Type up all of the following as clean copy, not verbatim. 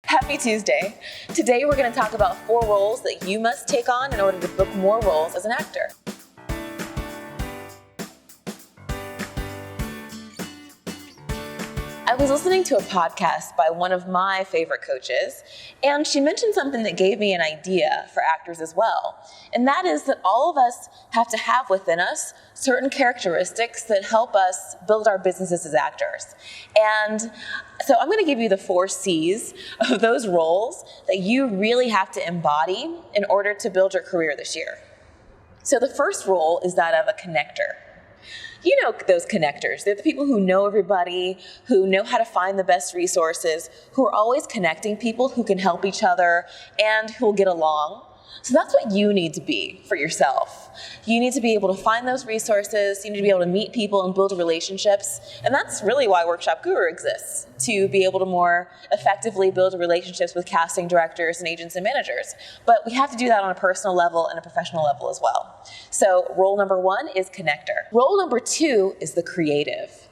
Happy Tuesday. Today we're going to talk about 4 roles that you must take on in order to book more roles as an actor. I was listening to a podcast by one of my favorite coaches, and she mentioned something that gave me an idea for actors as well. And that is that all of us have to have within us certain characteristics that help us build our businesses as actors. And so I'm going to give you the 4 C's of those roles that you really have to embody in order to build your career this year. So the first role is that of a connector. You know those connectors. They're the people who know everybody, who know how to find the best resources, who are always connecting people who can help each other and who will get along. So that's what you need to be for yourself. You need to be able to find those resources, you need to be able to meet people and build relationships, and that's really why Workshop Guru exists, to be able to more effectively build relationships with casting directors and agents and managers. But we have to do that on a personal level and a professional level as well. So role number 1 is connector. Role number 2 is the creative.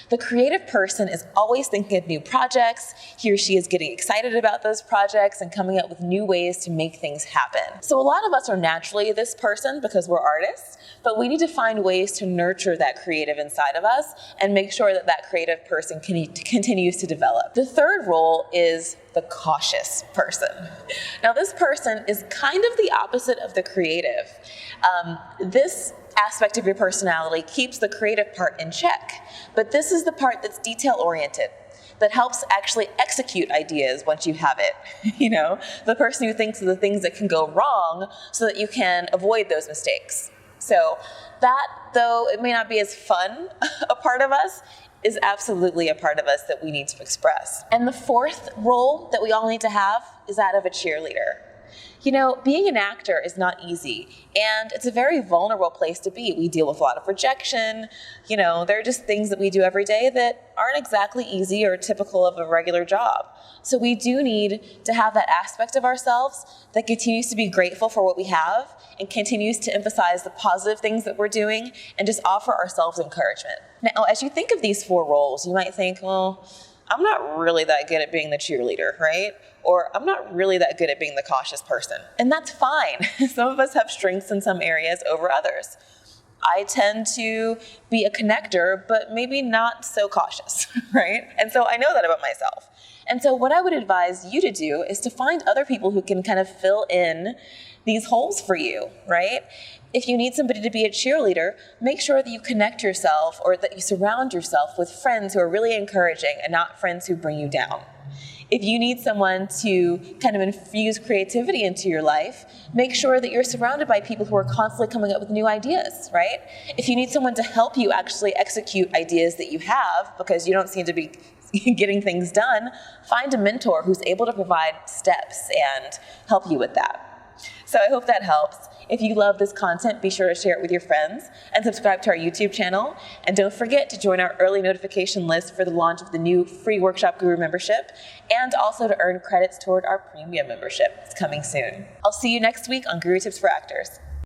The creative person is always thinking of new projects. He or she is getting excited about those projects and coming up with new ways to make things happen. So a lot of us are naturally this person because we're artists, but we need to find ways to nurture that creative inside of us and make sure that that creative person continues to develop. The third role is the cautious person. Now this person is kind of the opposite of the creative. This aspect of your personality keeps the creative part in check, but this is the part that's detail-oriented, that helps actually execute ideas once you have it. You know, the person who thinks of the things that can go wrong so that you can avoid those mistakes. So that, though it may not be as fun a part of us, is absolutely a part of us that we need to express. And the 4th role that we all need to have is that of a cheerleader. You know, being an actor is not easy, and it's a very vulnerable place to be. We deal with a lot of rejection. You know, there are just things that we do every day that aren't exactly easy or typical of a regular job. So we do need to have that aspect of ourselves that continues to be grateful for what we have and continues to emphasize the positive things that we're doing and just offer ourselves encouragement. Now, as you think of these 4 roles, you might think, well, I'm not really that good at being the cheerleader, right? Or I'm not really that good at being the cautious person. And that's fine. Some of us have strengths in some areas over others. I tend to be a connector, but maybe not so cautious, right? And so I know that about myself. And so what I would advise you to do is to find other people who can kind of fill in these holes for you, right? If you need somebody to be a cheerleader, make sure that you connect yourself or that you surround yourself with friends who are really encouraging and not friends who bring you down. If you need someone to kind of infuse creativity into your life, make sure that you're surrounded by people who are constantly coming up with new ideas, right? If you need someone to help you actually execute ideas that you have because you don't seem to be getting things done, find a mentor who's able to provide steps and help you with that. So I hope that helps. If you love this content, be sure to share it with your friends and subscribe to our YouTube channel. And don't forget to join our early notification list for the launch of the new free Workshop Guru membership and also to earn credits toward our premium membership. It's coming soon. I'll see you next week on Guru Tips for Actors.